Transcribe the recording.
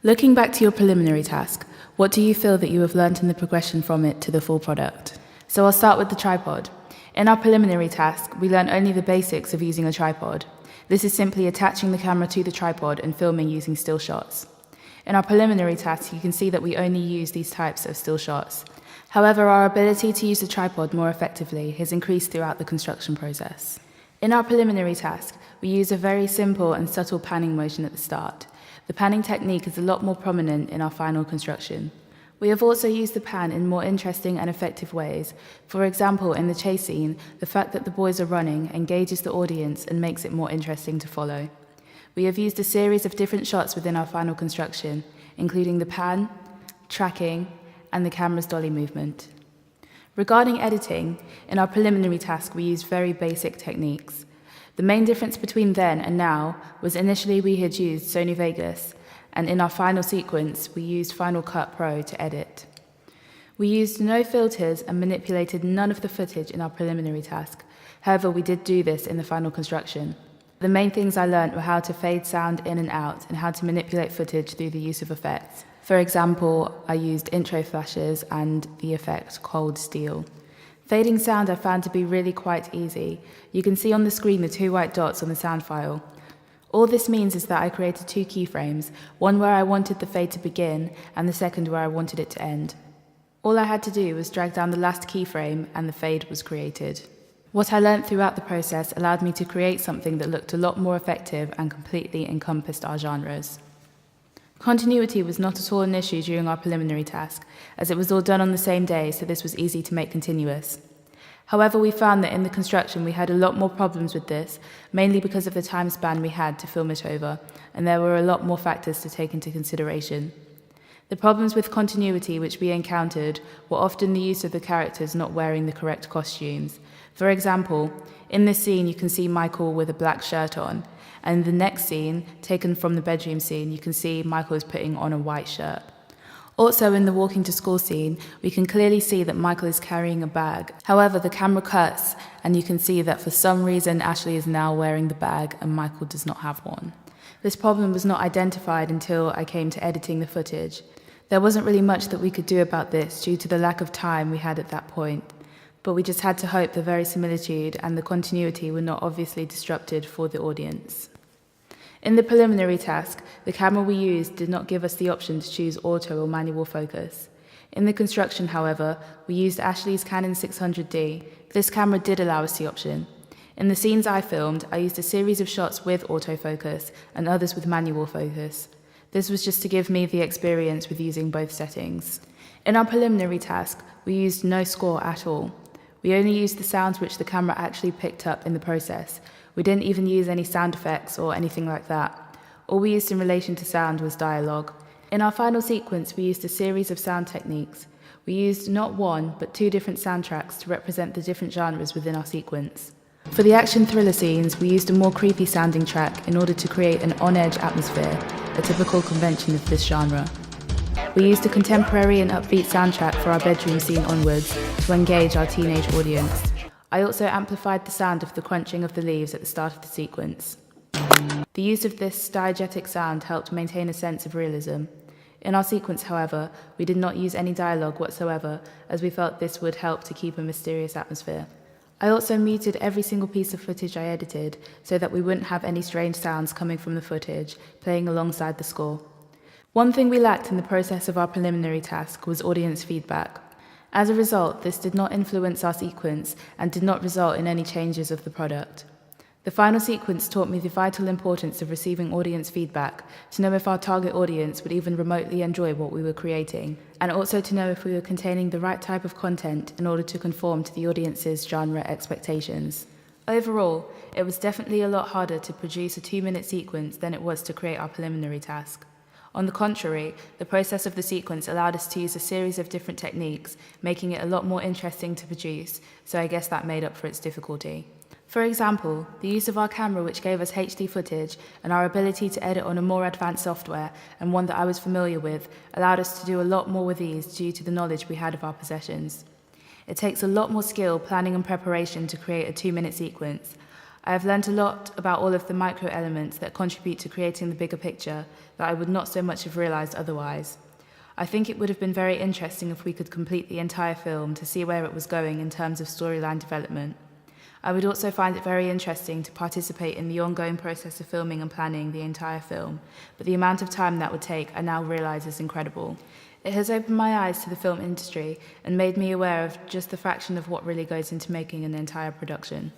Looking back to your preliminary task, what do you feel that you have learnt in the progression from it to the full product? So I'll start with the tripod. In our preliminary task, we learned only the basics of using a tripod. This is simply attaching the camera to the tripod and filming using still shots. In our preliminary task, you can see that we only use these types of still shots. However, our ability to use the tripod more effectively has increased throughout the construction process. In our preliminary task, we use a very simple and subtle panning motion at the start. The panning technique is a lot more prominent in our final construction. We have also used the pan in more interesting and effective ways. For example, in the chase scene, the fact that the boys are running engages the audience and makes it more interesting to follow. We have used a series of different shots within our final construction, including the pan, tracking, and the camera's dolly movement. Regarding editing, in our preliminary task we used very basic techniques. The main difference between then and now was initially we had used Sony Vegas, and in our final sequence we used Final Cut Pro to edit. We used no filters and manipulated none of the footage in our preliminary task. However, we did do this in the final construction. The main things I learnt were how to fade sound in and out and how to manipulate footage through the use of effects. For example, I used intro flashes and the effect Cold Steel. Fading sound I found to be really quite easy. You can see on the screen the two white dots on the sound file. All this means is that I created two keyframes, one where I wanted the fade to begin and the second where I wanted it to end. All I had to do was drag down the last keyframe and the fade was created. What I learnt throughout the process allowed me to create something that looked a lot more effective and completely encompassed our genres. Continuity was not at all an issue during our preliminary task, as it was all done on the same day, so this was easy to make continuous. However, we found that in the construction we had a lot more problems with this, mainly because of the time span we had to film it over, and there were a lot more factors to take into consideration. The problems with continuity which we encountered were often the use of the characters not wearing the correct costumes. For example, in this scene you can see Michael with a black shirt on, and in the next scene, taken from the bedroom scene, you can see Michael is putting on a white shirt. Also, in the walking to school scene, we can clearly see that Michael is carrying a bag. However, the camera cuts, and you can see that for some reason Ashley is now wearing the bag and Michael does not have one. This problem was not identified until I came to editing the footage. There wasn't really much that we could do about this due to the lack of time we had at that point, but we just had to hope the verisimilitude and the continuity were not obviously disrupted for the audience. In the preliminary task, the camera we used did not give us the option to choose auto or manual focus. In the construction, however, we used Ashley's Canon 600D. This camera did allow us the option. In the scenes I filmed, I used a series of shots with autofocus and others with manual focus. This was just to give me the experience with using both settings. In our preliminary task, we used no score at all. We only used the sounds which the camera actually picked up in the process. We didn't even use any sound effects or anything like that. All we used in relation to sound was dialogue. In our final sequence, we used a series of sound techniques. We used not one, but two different soundtracks to represent the different genres within our sequence. For the action thriller scenes, we used a more creepy sounding track in order to create an on-edge atmosphere, a typical convention of this genre. We used a contemporary and upbeat soundtrack for our bedroom scene onwards to engage our teenage audience. I also amplified the sound of the crunching of the leaves at the start of the sequence. The use of this diegetic sound helped maintain a sense of realism. In our sequence, however, we did not use any dialogue whatsoever, as we felt this would help to keep a mysterious atmosphere. I also muted every single piece of footage I edited so that we wouldn't have any strange sounds coming from the footage, playing alongside the score. One thing we lacked in the process of our preliminary task was audience feedback. As a result, this did not influence our sequence and did not result in any changes of the product. The final sequence taught me the vital importance of receiving audience feedback, to know if our target audience would even remotely enjoy what we were creating, and also to know if we were containing the right type of content in order to conform to the audience's genre expectations. Overall, it was definitely a lot harder to produce a 2-minute sequence than it was to create our preliminary task. On the contrary, the process of the sequence allowed us to use a series of different techniques, making it a lot more interesting to produce, so I guess that made up for its difficulty. For example, the use of our camera, which gave us HD footage, and our ability to edit on a more advanced software, and one that I was familiar with, allowed us to do a lot more with ease due to the knowledge we had of our possessions. It takes a lot more skill, planning and preparation to create a 2-minute sequence. I have learned a lot about all of the micro elements that contribute to creating the bigger picture that I would not so much have realized otherwise. I think it would have been very interesting if we could complete the entire film to see where it was going in terms of storyline development. I would also find it very interesting to participate in the ongoing process of filming and planning the entire film, but the amount of time that would take I now realize is incredible. It has opened my eyes to the film industry and made me aware of just the fraction of what really goes into making an entire production.